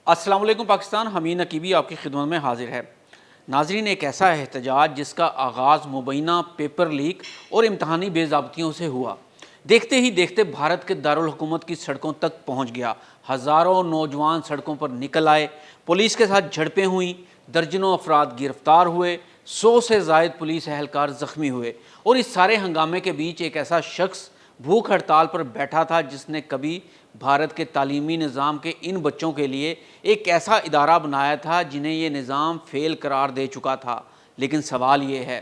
अस्सलाम वालेकुम पाकिस्तान। हमीद नकीबी आपकी खिदमत में हाजिर है। नाजरीन, एक ऐसा एहतजाज जिसका आगाज़ मुबैना पेपर लीक और इम्तहानी बेज़ाब्तियों से हुआ, देखते ही देखते भारत के दारुल हुकूमत की सड़कों तक पहुँच गया। हज़ारों नौजवान सड़कों पर निकल आए, पुलिस के साथ झड़पें हुईं, दर्जनों अफराद गिरफ्तार हुए, 100 से ज़ायद पुलिस एहलकार ज़ख्मी हुए। और इस सारे हंगामे के बीच एक ऐसा शख्स भूख हड़ताल पर बैठा था जिसने कभी भारत के तालीमी निज़ाम के इन बच्चों के लिए एक ऐसा इदारा बनाया था जिन्हें ये निज़ाम फ़ेल करार दे चुका था। लेकिन सवाल ये है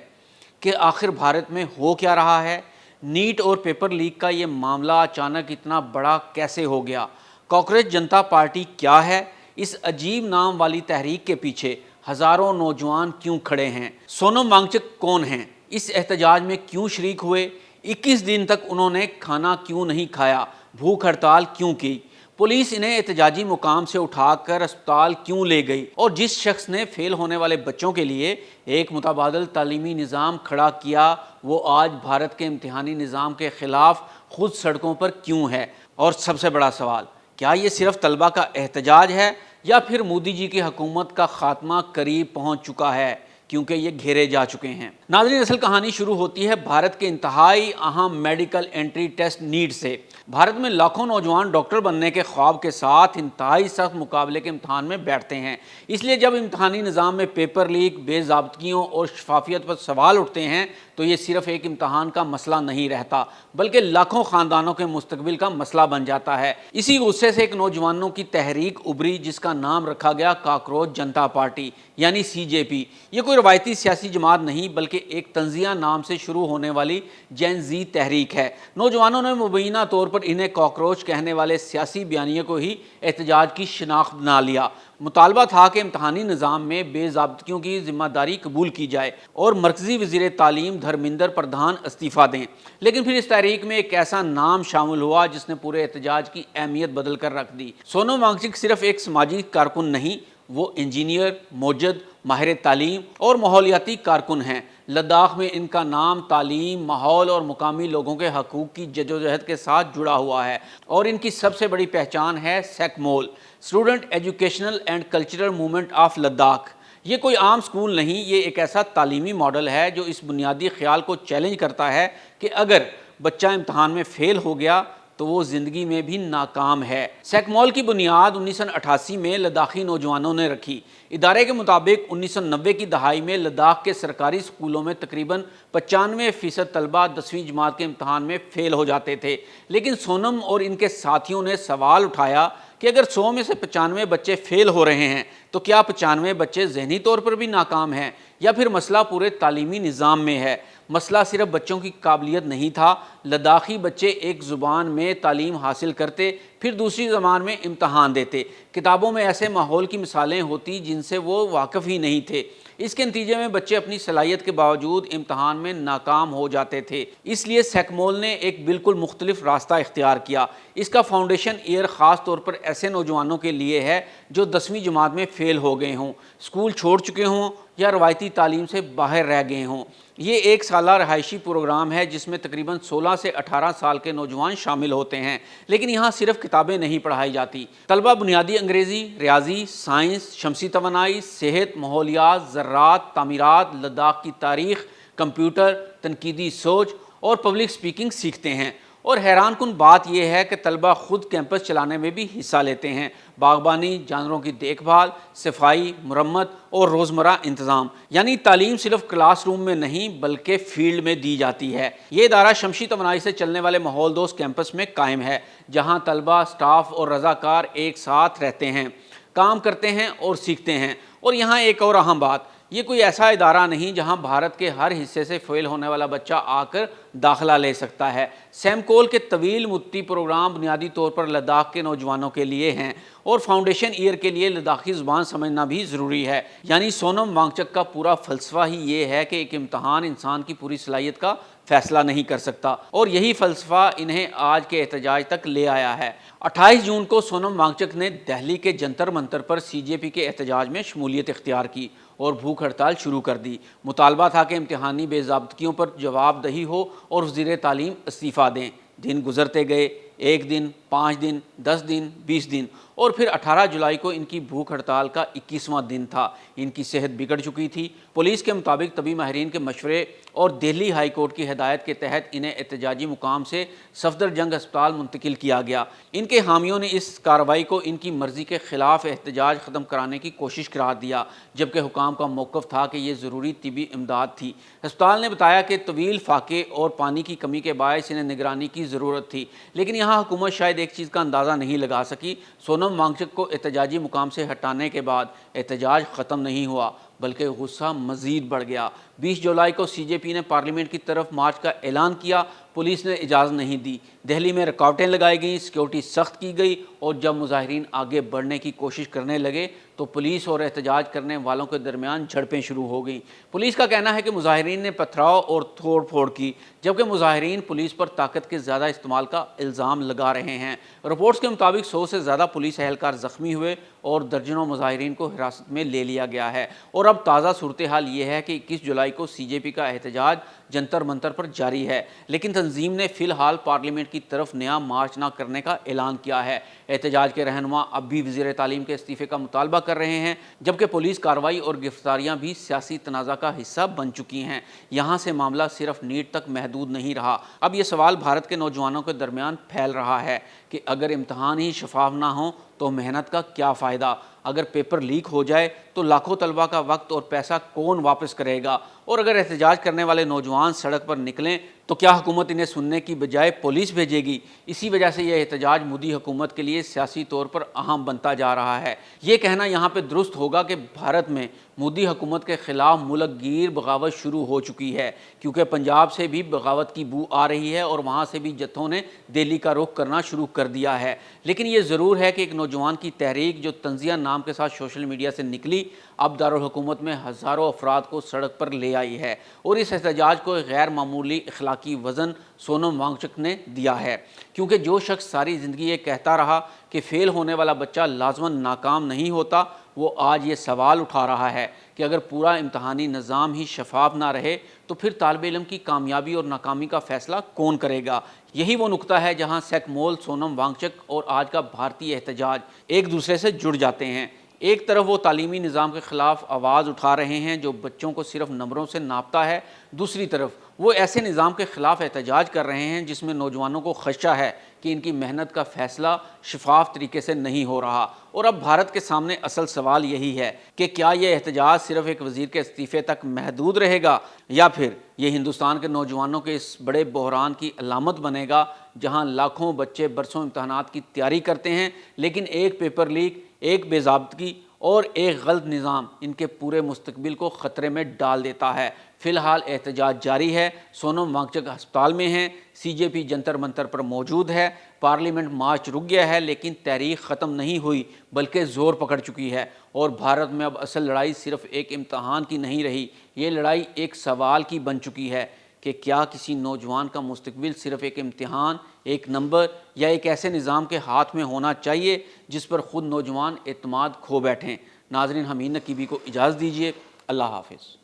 कि आखिर भारत में हो क्या रहा है? नीट और पेपर लीक का ये मामला अचानक इतना बड़ा कैसे हो गया? कॉकरोच जनता पार्टी क्या है? इस अजीब नाम वाली तहरीक के पीछे हज़ारों नौजवान क्यों खड़े हैं? सोनम वांगचुक कौन हैं? इस एहतजाज में क्यों शरीक हुए? 21 दिन तक उन्होंने खाना क्यों नहीं खाया? भूख हड़ताल क्यों की? पुलिस इन्हें एहतजाजी मुकाम से उठाकर अस्पताल क्यों ले गई? और जिस शख्स ने फेल होने वाले बच्चों के लिए एक मुतबादल तालीमी निज़ाम खड़ा किया, वो आज भारत के इम्तिहानी निज़ाम के ख़िलाफ़ खुद सड़कों पर क्यों है? और सबसे बड़ा सवाल, क्या ये सिर्फ तलबा का एहतजाज है या फिर मोदी जी की हुकूमत का खात्मा करीब पहुँच चुका है, क्योंकि ये घेरे जा चुके हैं? नाज़रीन, असल कहानी शुरू होती है भारत के इंतहाई अहम मेडिकल एंट्री टेस्ट नीट से। भारत में लाखों नौजवान डॉक्टर बनने के ख्वाब के साथ इंतहाई सख्त मुकाबले के इम्तहान में बैठते हैं। इसलिए जब इम्तहानी निज़ाम में पेपर लीक, बेज़ाब्तियों और शफाफियत पर सवाल उठते हैं तो ये सिर्फ एक इम्तहान का मसला नहीं रहता, बल्कि लाखों ख़ानदानों के मुस्तकबिल का मसला बन जाता है। इसी गुस्से से एक नौजवानों की तहरीक उभरी जिसका नाम रखा गया कॉकरोच जनता पार्टी यानी CJP। ये कोई रवायती सियासी जमात नहीं बल्कि एक तंजिया नाम से शुरू होने वाली जेन ज़ी तहरीक है। नौजवानों ने मुबैना तौर पर इन्हें कॉकरोच कहने वाले सियासी बयानिए को ही एहतजाज की शिनाख्त बना लिया। मुतालबा था कि इम्तहानी निज़ाम में बेज़ाब्तियों की ज़िम्मेदारी कबूल की जाए और मरकज़ी वज़ीर तालीम धर्मेंद्र प्रधान इस्तीफ़ा दें। लेकिन फिर इस तहरीक में एक ऐसा नाम शामिल हुआ जिसने पूरे एहतजाज की अहमियत बदल कर रख दी। सोनम वांगचुक सिर्फ एक समाजी कारकुन नहीं, वो इंजीनियर, मोजद, माहिर तालीम और माहौलियाती कारकुन हैं। लद्दाख में इनका नाम तालीम, माहौल और मुकामी लोगों के हकूक़ की जदोजहद के साथ जुड़ा हुआ है और इनकी सबसे बड़ी पहचान है SECMOL, student educational and cultural movement of Ladakh. ये कोई आम स्कूल नहीं, ये एक ऐसा तालीमी मॉडल है जो इस बुनियादी ख्याल को चैलेंज करता है कि अगर बच्चा इम्तहान में फ़ेल हो गया तो वो ज़िंदगी में भी नाकाम है। सेकमोल की बुनियाद 1988 में लद्दाखी नौजवानों ने रखी। इदारे के मुताबिक 1990 की दहाई में लद्दाख के सरकारी स्कूलों में तकरीबन 95% तलबा 10वीं जमात के इम्तहान में फ़ेल हो जाते थे। लेकिन सोनम और इनके साथियों ने सवाल उठाया कि अगर 100 में से 95 बच्चे फ़ेल हो रहे हैं तो क्या 95 बच्चे ज़हनी तौर पर भी नाकाम हैं, या फिर मसला पूरे तालीमी निज़ाम में है? मसला सिर्फ बच्चों की काबिलियत नहीं था। लद्दाखी बच्चे एक ज़ुबान में तालीम हासिल करते, फिर दूसरी ज़बान में इम्तहान देते। किताबों में ऐसे माहौल की मिसालें होती जिनसे वो वाकिफ़ ही नहीं थे। इसके नतीजे में बच्चे अपनी सलाहियत के बावजूद इम्तहान में नाकाम हो जाते थे। इसलिए सेकमोल ने एक बिल्कुल मुख्तलिफ रास्ता इख्तियार किया। इसका फाउंडेशन ईयर ख़ास तौर पर ऐसे नौजवानों के लिए है जो 10वीं जमात में फ़ेल हो गए हों, स्कूल छोड़ चुके हों या रवायती तालीम से बाहर रह गए हों। ये एक साला रहायशी प्रोग्राम है जिसमें तकरीबन 16 से 18 साल के नौजवान शामिल होते हैं। लेकिन यहाँ सिर्फ किताबें नहीं पढ़ाई जाती। तलबा बुनियादी अंग्रेज़ी, रियाजी, साइंस, शमसी तवानाई, सेहत, माहौलियात, ज़राअत, तामीरात, लद्दाख की तारीख़, कंप्यूटर, तनकीदी सोच और पब्लिक स्पीकिंग सीखते हैं। और हैरान कुन बात यह है कि तलबा ख़ुद कैंपस चलाने में भी हिस्सा लेते हैं। बागबानी, जानवरों की देखभाल, सफाई, मुरम्मत और रोज़मर्रा इंतज़ाम, यानी तालीम सिर्फ क्लासरूम में नहीं बल्कि फ़ील्ड में दी जाती है। ये इदारा शमसी तवानाई से चलने वाले माहौल दोस्त कैंपस में कायम है, जहाँ तलबा, स्टाफ और रज़ाकार एक साथ रहते हैं, काम करते हैं और सीखते हैं। और यहाँ एक और अहम बात, ये कोई ऐसा इदारा नहीं जहां भारत के हर हिस्से से फ़ेल होने वाला बच्चा आकर दाखिला ले सकता है। सेमकोल के तवील मुद्ती प्रोग्राम बुनियादी तौर पर लद्दाख के नौजवानों के लिए हैं और फाउंडेशन ईयर के लिए लद्दाखी ज़ुबान समझना भी ज़रूरी है। यानी सोनम वांगचुक का पूरा फ़लसफ़ा ही ये है कि एक इम्तहान इंसान की पूरी सलाहियत का फ़ैसला नहीं कर सकता, और यही फ़लसफ़ा इन्हें आज के एहतजाज तक ले आया है। 28 जून को सोनम वांगचुक ने दिल्ली के जंतर मंतर पर CJP के एहतजाज में शमूलियत इख्तियार की और भूख हड़ताल शुरू कर दी। मुतालबा था कि इम्तिहानी बेज़ाब्तियों पर जवाबदही हो और वज़ीर तालीम इस्तीफ़ा दें। दिन गुजरते गए, 1 दिन, 5 दिन, 10 दिन, 20 दिन, اور پھر 18 جولائی کو ان کی بھوک ہڑتال کا 21واں دن تھا۔ ان کی صحت بگڑ چکی تھی۔ پولیس کے مطابق طبی ماہرین کے مشورے اور دہلی ہائی کورٹ کی ہدایت کے تحت انہیں احتجاجی مقام سے صفدر جنگ ہسپتال منتقل کیا گیا۔ ان کے حامیوں نے اس کارروائی کو ان کی مرضی کے خلاف احتجاج ختم کرانے کی کوشش قرار دیا، جبکہ حکام کا موقف تھا کہ یہ ضروری طبی امداد تھی۔ ہسپتال نے بتایا کہ طویل فاقے اور پانی کی کمی کے باعث انہیں نگرانی کی ضرورت تھی، لیکن یہاں حکومت شاید ایک چیز کا اندازہ نہیں لگا سکی۔ سونم وانگچک کو احتجاجی مقام سے ہٹانے کے بعد احتجاج ختم نہیں ہوا، بلکہ غصہ مزید بڑھ گیا۔ 20 جولائی کو سی جے پی نے پارلیمنٹ کی طرف مارچ کا اعلان کیا۔ پولیس نے اجازت نہیں دی، دہلی میں رکاوٹیں لگائی گئیں، سیکیورٹی سخت کی گئی، اور جب مظاہرین آگے بڑھنے کی کوشش کرنے لگے تو پولیس اور احتجاج کرنے والوں کے درمیان جھڑپیں شروع ہو گئیں۔ پولیس کا کہنا ہے کہ مظاہرین نے پتھراؤ اور توڑ پھوڑ کی، جبکہ مظاہرین پولیس پر طاقت کے زیادہ استعمال کا الزام لگا رہے ہیں۔ رپورٹس کے مطابق 100 سے زیادہ پولیس اہلکار زخمی ہوئے اور درجنوں مظاہرین کو حراست میں لے لیا گیا ہے۔ اور اب تازہ صورتحال یہ ہے کہ 21 جولائی کو سی جے پی کا احتجاج جنتر منتر پر جاری ہے، لیکن تنظیم نے فی الحال پارلیمنٹ کی طرف نیا مارچ نہ کرنے کا اعلان کیا ہے۔ احتجاج کے رہنما اب بھی وزیر تعلیم کے استعفے کا مطالبہ کر رہے ہیں، جبکہ پولیس کارروائی اور گرفتاریاں بھی سیاسی تنازع کا حصہ بن چکی ہیں۔ یہاں سے معاملہ صرف نیٹ تک محدود نہیں رہا، اب یہ سوال بھارت کے نوجوانوں کے درمیان پھیل رہا ہے کہ اگر امتحان ہی شفاف نہ ہوں تو محنت کا کیا فائدہ؟ اگر پیپر لیک ہو جائے تو لاکھوں طلبہ کا وقت اور پیسہ کون واپس کرے گا؟ اور اگر احتجاج کرنے والے نوجوان سڑک پر نکلیں تو کیا حکومت انہیں سننے کی بجائے پولیس بھیجے گی؟ اسی وجہ سے یہ احتجاج مودی حکومت کے لیے سیاسی طور پر اہم بنتا جا رہا ہے۔ یہ کہنا یہاں پہ درست ہوگا کہ بھارت میں مودی حکومت کے خلاف ملک گیر بغاوت شروع ہو چکی ہے، کیونکہ پنجاب سے بھی بغاوت کی بو آ رہی ہے اور وہاں سے بھی جتھوں نے دہلی کا رخ کرنا شروع کر دیا ہے۔ لیکن یہ ضرور ہے کہ ایک نوجوان کی تحریک جو تنزیہ نام کے ساتھ سوشل میڈیا سے نکلی، اب دارالحکومت میں ہزاروں افراد کو سڑک پر لے آئی ہے، اور اس احتجاج کو ایک غیر معمولی اخلاقی وزن سونم وانگچک نے دیا ہے، کیونکہ جو شخص ساری زندگی یہ کہتا رہا کہ فیل ہونے والا بچہ لازماً ناکام نہیں ہوتا، وہ آج یہ سوال اٹھا رہا ہے کہ اگر پورا امتحانی نظام ہی شفاف نہ رہے تو پھر طالب علم کی کامیابی اور ناکامی کا فیصلہ کون کرے گا؟ یہی وہ نقطہ ہے جہاں سیکمول، سونم وانگچک اور آج کا بھارتی احتجاج ایک دوسرے سے جڑ جاتے ہیں۔ ایک طرف وہ تعلیمی نظام کے خلاف آواز اٹھا رہے ہیں جو بچوں کو صرف نمبروں سے ناپتا ہے، دوسری طرف وہ ایسے نظام کے خلاف احتجاج کر رہے ہیں جس میں نوجوانوں کو خدشہ ہے کہ ان کی محنت کا فیصلہ شفاف طریقے سے نہیں ہو رہا۔ اور اب بھارت کے سامنے اصل سوال یہی ہے کہ کیا یہ احتجاج صرف ایک وزیر کے استعفے تک محدود رہے گا، یا پھر یہ ہندوستان کے نوجوانوں کے اس بڑے بحران کی علامت بنے گا جہاں لاکھوں بچے برسوں امتحانات کی تیاری کرتے ہیں، لیکن ایک پیپر لیک، ایک بے ضابطگی اور ایک غلط نظام ان کے پورے مستقبل کو خطرے میں ڈال دیتا ہے۔ فی الحال احتجاج جاری ہے، سونم وانگچک ہسپتال میں ہیں، سی جے پی جنتر منتر پر موجود ہے، پارلیمنٹ مارچ رک گیا ہے، لیکن تحریک ختم نہیں ہوئی بلکہ زور پکڑ چکی ہے، اور بھارت میں اب اصل لڑائی صرف ایک امتحان کی نہیں رہی، یہ لڑائی ایک سوال کی بن چکی ہے کہ کیا کسی نوجوان کا مستقبل صرف ایک امتحان، ایک نمبر یا ایک ایسے نظام کے ہاتھ میں ہونا چاہیے جس پر خود نوجوان اعتماد کھو بیٹھیں۔ ناظرین، حمید نقیبی کو اجازت دیجیے، اللہ حافظ۔